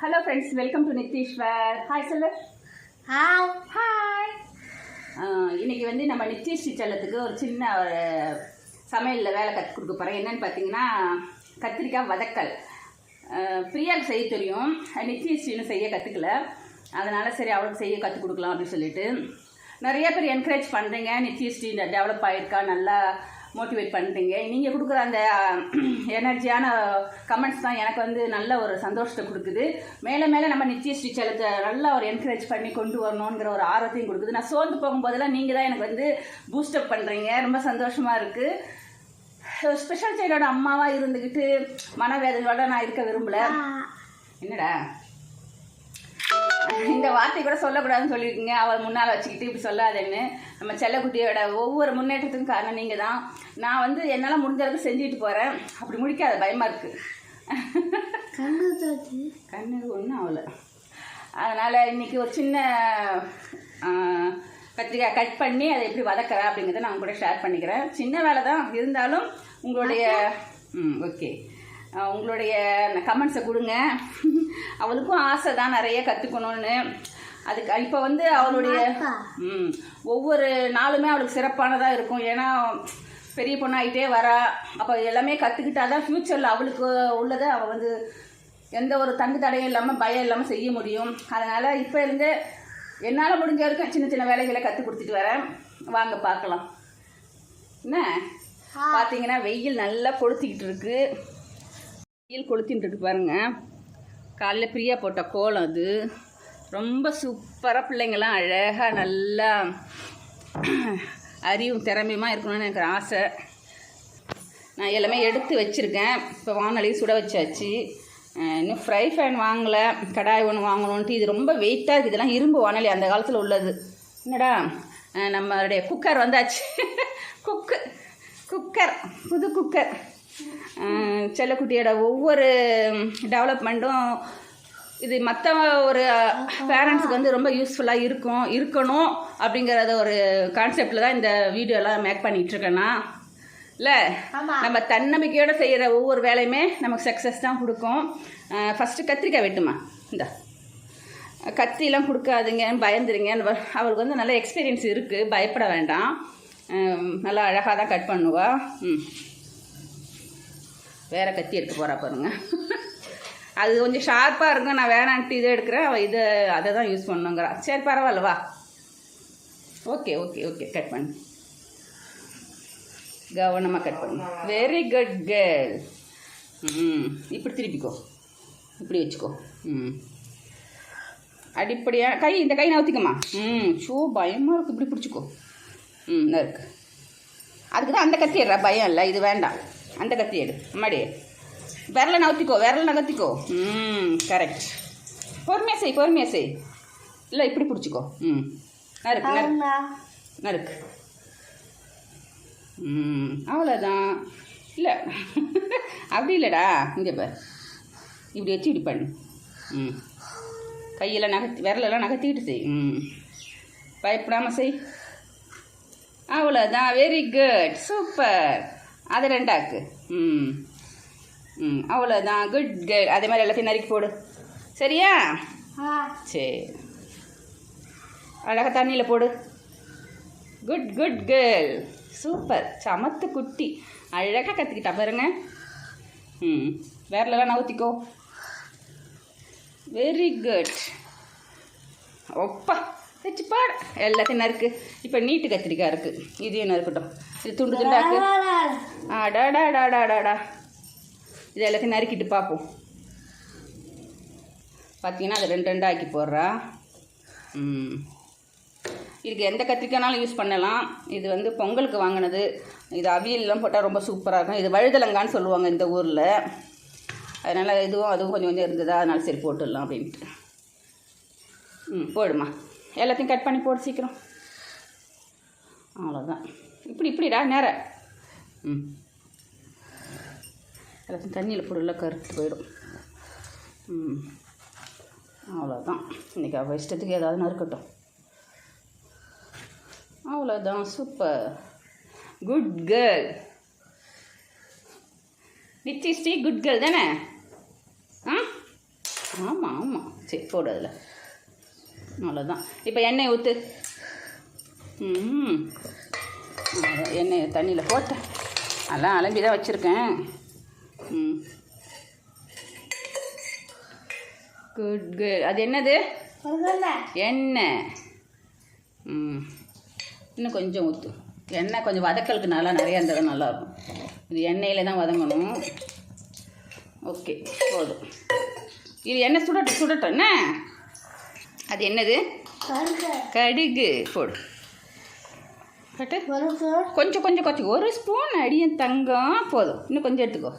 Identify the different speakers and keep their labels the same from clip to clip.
Speaker 1: Hello friends, welcome to Nitheeswar. Hi சொல்லு.
Speaker 2: Hi
Speaker 1: hi. இன்னைக்கு வந்து நம்ம நித்தீஸ்ரீ செல்லத்துக்கு ஒரு சின்ன ஒரு சமையலில் வேலை கற்றுக் கொடுக்க போகிறேன். என்னென்னு பார்த்தீங்கன்னா, கத்திரிக்காய் வதக்கல். பிரியாவுக்கு செய்ய தெரியும், நித்தீஸ்ரீன்னு செய்ய கற்றுக்கல. அதனால் சரி அவளுக்கு செய்ய கற்றுக் கொடுக்கலாம் அப்படின்னு சொல்லிட்டு நிறைய பேர் என்கரேஜ் பண்ணுறீங்க. நித்தீஸ்ரீ டெவலப் ஆகிருக்கா, நல்லா மோட்டிவேட் பண்ணுறீங்க. நீங்கள் கொடுக்குற அந்த எனர்ஜியான கமெண்ட்ஸ் தான் எனக்கு வந்து நல்ல ஒரு சந்தோஷத்தை கொடுக்குது. மேலே மேலே நம்ம நித்யஸ்ரீ செல்லத்தை நல்லா ஒரு என்கரேஜ் பண்ணி கொண்டு வரணுங்கிற ஒரு ஆர்வத்தையும் கொடுக்குது. நான் சோர்ந்து போகும்போதெல்லாம் நீங்கள் தான் எனக்கு வந்து பூஸ்டப் பண்ணுறீங்க. ரொம்ப சந்தோஷமாக இருக்குது. ஸ்பெஷல் சைல்டோட அம்மாவாக இருந்துக்கிட்டு மனவேதனையோட நான் இருக்க விரும்பலை. என்னடா இந்த வார்த்தை கூட சொல்லக்கூடாதுன்னு சொல்லியிருக்கீங்க. அவள் முன்னால் வச்சுக்கிட்டு இப்படி சொல்லாதேன்னு. நம்ம செல்லக்குட்டியோட ஒவ்வொரு முன்னேற்றத்துக்கும் காரணம் நீங்கள் தான். நான் வந்து என்னால் முடிஞ்ச அளவுக்கு செஞ்சுட்டு போகிறேன். அப்படி முடிக்காத, பயமாக இருக்குது. கண்ணு ஒன்றும் ஆகலை. அதனால் இன்றைக்கி ஒரு சின்ன கத்திரிக்காய் கட் பண்ணி அதை எப்படி வதக்கிறேன் அப்படிங்கிறத நான் கூட ஷேர் பண்ணிக்கிறேன். சின்ன வேலை தான் இருந்தாலும் உங்களுடைய ஓகே உங்களுடைய கமெண்ட்ஸை கொடுங்க. அவளுக்கும் ஆசை தான் நிறைய கற்றுக்கணும்னு. அதுக்கு இப்போ வந்து அவளுடைய ஒவ்வொரு நாளுமே அவளுக்கு சிறப்பானதாக இருக்கும். ஏன்னா பெரிய பொண்ணாகிட்டே வரா. அப்போ எல்லாமே கற்றுக்கிட்டா தான் ஃப்யூச்சரில் அவளுக்கு உள்ளதை அவள் வந்து எந்த ஒரு தங்கு தடையும் இல்லாமல் பயம் இல்லாமல் செய்ய முடியும். அதனால் இப்போ இருந்து என்னால் முடிஞ்ச வரைக்கும் சின்ன சின்ன வேலைகளை கற்றுக் கொடுத்துட்டு வரேன். வாங்க பார்க்கலாம். என்ன பார்த்தீங்கன்னா, வெயில் நல்லா கொளுத்திக்கிட்டு இருக்கு. வெயில் கொளுத்தின்னு இருக்கு பாருங்கள். காலையில் பிரியா போட்ட கோலம் அது. ரொம்ப சூப்பராக பிள்ளைங்கள்லாம் அழகாக நல்லா அறிவும் திறமையுமா இருக்கணும்னு எனக்கு ஆசை. நான் எல்லாமே எடுத்து வச்சுருக்கேன். இப்போ வானொலியும் சுட வச்சாச்சு. இன்னும் ஃப்ரை ஃபேன் வாங்கலை, கடாய் ஒன்று வாங்கணுன்ட்டு. இது ரொம்ப வெயிட்டாக இருக்குது. இதெல்லாம் இரும்பு வானொலி, அந்த காலத்தில் உள்ளது. என்னடா நம்மளுடைய குக்கர் வந்தாச்சு. குக்கர் புது குக்கர். செல்லக்குட்டியோட ஒவ்வொரு டெவலப்மெண்ட்டும் இது மற்ற ஒரு பேரண்ட்ஸுக்கு வந்து ரொம்ப யூஸ்ஃபுல்லாக இருக்கணும் அப்படிங்கிறத ஒரு கான்செப்டில் தான் இந்த வீடியோலாம் மேக் பண்ணிகிட்ருக்கேன்னா. இல்லை, நம்ம தன்னம்பிக்கையோடு செய்கிற ஒவ்வொரு வேலையுமே நமக்கு சக்ஸஸ் தான் கொடுக்கும். ஃபஸ்ட்டு கத்திரிக்காய் வெட்டுமா, இந்த கத்திலாம் கொடுக்காதுங்கன்னு பயந்துருங்க. அவளுக்கு வந்து நல்ல எக்ஸ்பீரியன்ஸ் இருக்குது, பயப்பட வேண்டாம். நல்லா அழகாக தான் கட் பண்ணுவா. வேறு கத்தி எடுக்க போகிறா பாருங்க. அது கொஞ்சம் ஷார்ப்பாக இருக்கும். நான் வேணான்ட்டு இதை எடுக்கிறேன், அவள் அதை தான் யூஸ் பண்ணுங்கிறா. சரி பரவாயில்லவா. ஓகே ஓகே ஓகே கட் பண்ணு, கவனமாக கட் பண்ணு. Very good girl. இப்படி திருப்பிக்கோ, இப்படி வச்சுக்கோ. அடிப்படையாக இந்த கை நவுத்திக்கம்மா. ஷோ பயமாக இருக்குது. இப்படி பிடிச்சிக்கோ. இருக்கு. அதுக்கு தான் அந்த கத்தி எடுறா, பயம் இல்லை. இது வேண்டாம், அந்த கத்தி எடு. அம்மாடி விரலை நகர்த்திக்கோ. கரெக்ட். பொறுமையாக செய். இல்லை இப்படி பிடிச்சிக்கோ. நறுக்கு. அவ்வளோதான். இல்லை அப்படி இல்லைடா, இங்கே பார். இப்படி வச்சு இப்படி பண்ணு. கையெல்லாம் விரலெல்லாம் நகர்த்திக்கிட்டு செய். பயப்படாமல் செய். அவ்வளோதான். Very good, super. அது ரெண்டாக்கு. அவ்வளோதான், குட் கேர்ள். அதே மாதிரி எல்லாத்தையும் நறுக்கி போடு. சரியா? சரி, அழகாக தண்ணியில் போடு. Good good girl, super. சமத்து குட்டி, அழகாக கற்றுக்கிட்டா பாருங்க. வேறலாம் நவுத்திக்கோ. Very good. ஒப்பா வச்சு பாடு. எல்லாத்தையும் நறுக்கு. இப்போ நீட்டு கத்திரிக்காய் இருக்குது, இதையும் நறுக்கட்டும். இது துண்டு துண்டாக்கு. டாடாடாடாடாடா. இது எல்லாத்தையும் நறுக்கிட்டு பார்ப்போம். பார்த்தீங்கன்னா அதை ரெண்டு ரெண்டாக்கி போடுறா. இதுக்கு எந்த கத்திரிக்காய்னாலும் யூஸ் பண்ணலாம். இது வந்து பொங்கலுக்கு வாங்கினது. இது அவியல்லாம் போட்டால் ரொம்ப சூப்பராக இருக்கும். இது வழுதலங்கான்னு சொல்லுவாங்க இந்த ஊரில். அதனால் அதுவும் கொஞ்சம் கொஞ்சம் இருந்ததா, அதனால் சரி போட்டுடலாம் அப்படின்ட்டு. போடுமா. எல்லாத்தையும் கட் பண்ணி போடு சீக்கிரம். அவ்வளோதான். இப்படிடா நேர. எல்லாத்தையும் தண்ணியில் போடல, கருத்து போயிடும். அவ்வளோதான். இன்றைக்கி அவள் இஷ்டத்துக்கு ஏதாவது நறுக்கட்டும். அவ்வளோதான், super. Good girl. Nithyasri good girl தானே? ஆமாம் ஆமாம், சரி போடு அதில். அவ்வளோதான். இப்போ எண்ணெய் ஊற்று. எண்ணெய் தண்ணியில் போட்டேன், அதெல்லாம் அலம்பி தான் வச்சுருக்கேன். Good good. அது என்னது? எண்ணெய். இன்னும் கொஞ்சம் ஊற்று. எண்ணெய் கொஞ்சம் வதக்கலுக்கு நல்லா நிறையா இருந்தால் நல்லாயிருக்கும். இது எண்ணெயில் தான் வதங்கணும். ஓகே போதும். இது எண்ணெய் சுடட்டும் என்ன? அது என்னது? கடுகு போடு. கட்டு. கொஞ்சம் கொஞ்சம் கொஞ்சம் 1 ஸ்பூன் அடியன் தங்கம் போதும். இன்னும் கொஞ்சம் எடுத்துக்கோ.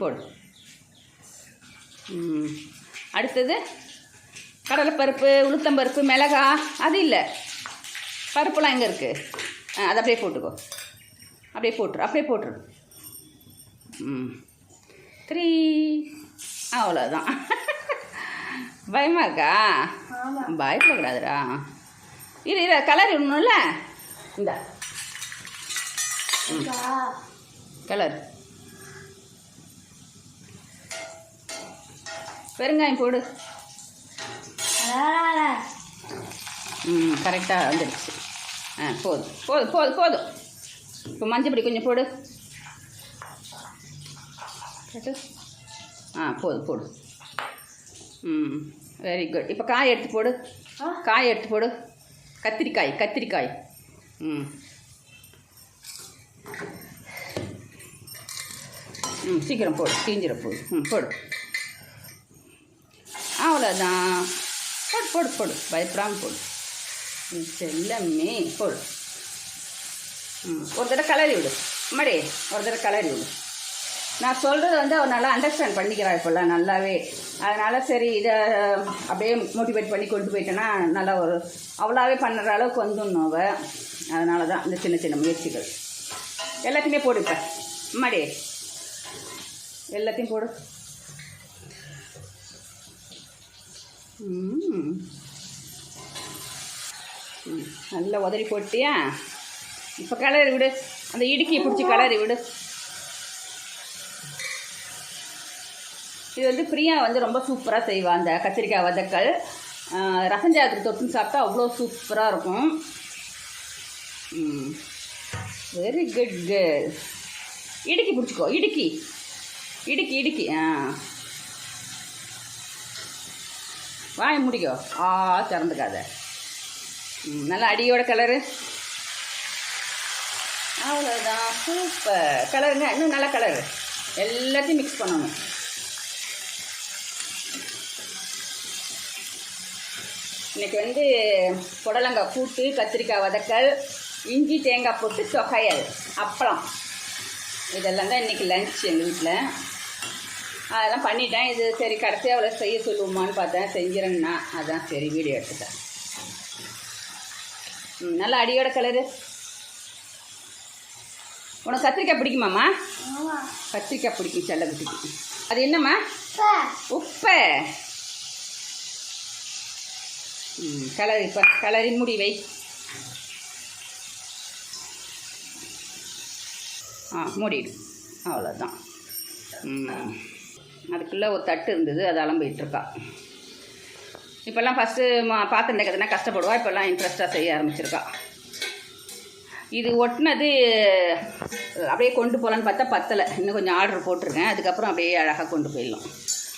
Speaker 1: போடு. அடுத்தது கடலைப்பருப்பு, உளுத்தம்பருப்பு, மிளகா. அது இல்லை, பருப்புலாம் எங்கே இருக்குது? அதை அப்படியே போட்டுக்கோ. அப்படியே போட்டுரு. 3. அவ்வளோதான். பயமாக இருக்கா? பயப்படக்கூடாதுடா. இரு கலர் ஒன்றும்ல. இந்த கலர் பெருங்காயம் போடு. கரெக்டாக வந்துடுச்சு. போதும். இப்போ மஞ்சப்பொடி கொஞ்சம் போடு. போடு. Very good. இப்போ காய் எடுத்து போடு. கத்திரிக்காய். சீக்கிரம் போடு, தீஞ்சிட போடு. போடு. அவ்வளோதான். போடு. பயப்படாமல் போடு. எல்லாமே போடு. ஒரு தடவை கலரி விடு. அம்மாடி ஒரு தடவை கலரி விடு. நான் சொல்கிறது அவர் நல்லா அண்டர்ஸ்டாண்ட் பண்ணிக்கிறா இப்போல்லாம் நல்லாவே. அதனால் சரி இதை அப்படியே மோட்டிவேட் பண்ணி கொண்டு போயிட்டேன்னா நல்லா ஒரு அவ்வளோவே பண்ணுற அளவுக்கு வந்துடணும் அவள். அதனால தான் இந்த சின்ன சின்ன முயற்சிகள். எல்லாத்தையுமே போடு. இப்போ அம்மாடி எல்லாத்தையும் போடு. நல்லா உதறி போட்டியா? இப்போ கலரி விடு. அந்த இடுக்கியை பிடிச்சி கலரி விடு. இது பிரியா ரொம்ப சூப்பராக செய்வாள். அந்த கத்திரிக்காய் வதக்கல் ரசஞ்சாதத்துக்கு தொட்டுன்னு சாப்பிட்டா அவ்வளோ சூப்பராக இருக்கும். Very good girl. இடுக்கி பிடிச்சிக்கோ. இடுக்கி. வாய் முடிக்கோ. திறந்துக்காத. நல்லா அடியோட கலரு. அவ்வளோதான். சூப்பர் கலருங்க. இன்னும் நல்ல கலரு. எல்லாத்தையும் மிக்ஸ் பண்ணணும். இன்றைக்கி புடலங்காய் கூட்டு, கத்திரிக்காய் வதக்கல், இஞ்சி தேங்காய் போட்டு தொகையல், அப்பளம், இதெல்லாம் தான் இன்றைக்கி லன்ச் எங்கள் வீட்டில். அதெல்லாம் பண்ணிட்டேன். இது சரி கடைசியாக அவளை செய்ய சொல்லுவோமான்னு பார்த்தேன். செஞ்சிருங்கண்ணா, அதான் சரி வீடியோ எடுத்துட்டேன். நல்லா அடியோட கலரு. உனக்கு கத்திரிக்காய் பிடிக்குமாம்மா? கத்திரிக்காய் பிடிக்கும் செல்ல குட்டிக்கு. அது என்னம்மா? உப்பை. கலர். இப்போ கலரி முடி வை. மூடிடு. அவ்வளோதான். அதுக்குள்ளே ஒரு தட்டு இருந்தது, அது அலம்பிகிட்ருக்கா. இப்போல்லாம் ஃபஸ்ட்டு பாத்திரம் தேக்கிறதுனா கஷ்டப்படுவா. இப்போல்லாம் இன்ட்ரெஸ்ட்டாக செய்ய ஆரம்பிச்சிருக்கா. இது ஒட்டினது அப்படியே கொண்டு போகலான்னு பார்த்தா பத்தலை. இன்னும் கொஞ்சம் ஆர்டர் போட்டிருக்கேன். அதுக்கப்புறம் அப்படியே அழகாக கொண்டு போயிடலாம்.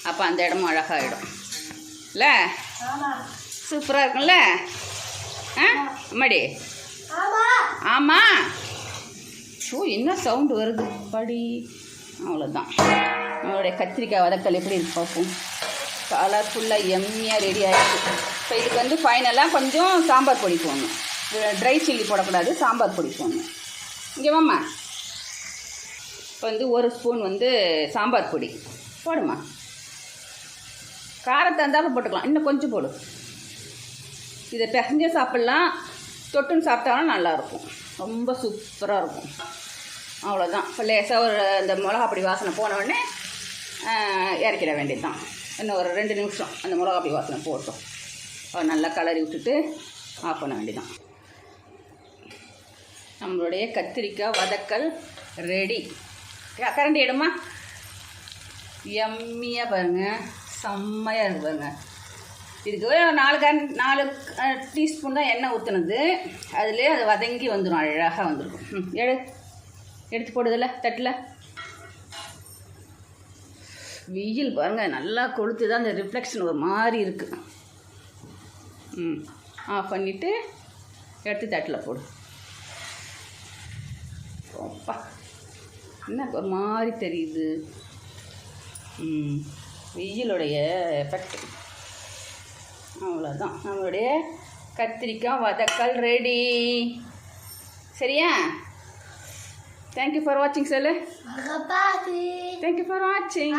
Speaker 1: அப்போ அந்த இடமும் அழகாகிடும் இல்லை? சூப்பராக இருக்கும்ல? அம்மாடி ஆமாம். என்ன சவுண்டு வருது படி. அவ்வளோதான். நம்மளுடைய கத்திரிக்காய் வதக்கல் எப்படி இருக்கு பார்ப்போம். கலர்ஃபுல்லாக எம்மியாக ரெடி ஆகிடுச்சு. இப்போ இதுக்கு ஃபைனலாக கொஞ்சம் சாம்பார் பொடி போடணும். ட்ரை சில்லி போடக்கூடாது, சாம்பார் பொடி போடணும். இங்கே வாம்மா. இப்போ 1 ஸ்பூன் சாம்பார் பொடி போடுமா. காரத்தை இருந்தாலும் போட்டுக்கலாம். இன்னும் கொஞ்சம் போடு. இதை பிசைஞ்சு சாப்பிட்லாம், தொட்டுன்னு சாப்பிட்டாலும் நல்லாயிருக்கும். ரொம்ப சூப்பராக இருக்கும். அவ்வளோதான். இப்போ லேசாக ஒரு இந்த மிளகாப்பொடி வாசனை போனவுடனே இறக்கிட வேண்டியது தான். இன்னும் ஒரு 2 நிமிஷம் அந்த மிளகாப்பொடி வாசனை போட்டோம். நல்லா கலரி விட்டுட்டு ஆஃப் பண்ண வேண்டியதான். நம்மளுடைய கத்திரிக்காய் வதக்கல் ரெடி. கரண்டி எடுமா. எம்மியாக பாருங்கள், செம்மையாக இருக்கு பாருங்க. இதுக்கு 4 டீஸ்பூன் தான் எண்ணெய் ஊற்றுனது. அதுலேயே அது வதங்கி வந்துடும், அழகாக வந்துருக்கும். எடுத்து போடுதில்ல தட்டில். வெயில் பாருங்கள் நல்லா கொளுத்து தான், அந்த ரிஃப்ளெக்ஷன் ஒரு மாதிரி இருக்குது. ஆஃப் பண்ணிவிட்டு எடுத்து தட்டில் போடு. அப்பா என்ன ஒரு மாதிரி தெரியுது. வெயிலுடைய எஃபெக்ட். அவ்வளோதான், நம்மளுடைய கத்திரிக்காய் வதக்கல் ரெடி. சரியா? தேங்க்யூ ஃபார் வாட்சிங் சொல்லு. தேங்க்யூ ஃபார் வாட்சிங்.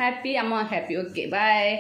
Speaker 1: ஹாப்பி அம்மா ஹாப்பி. Okay bye.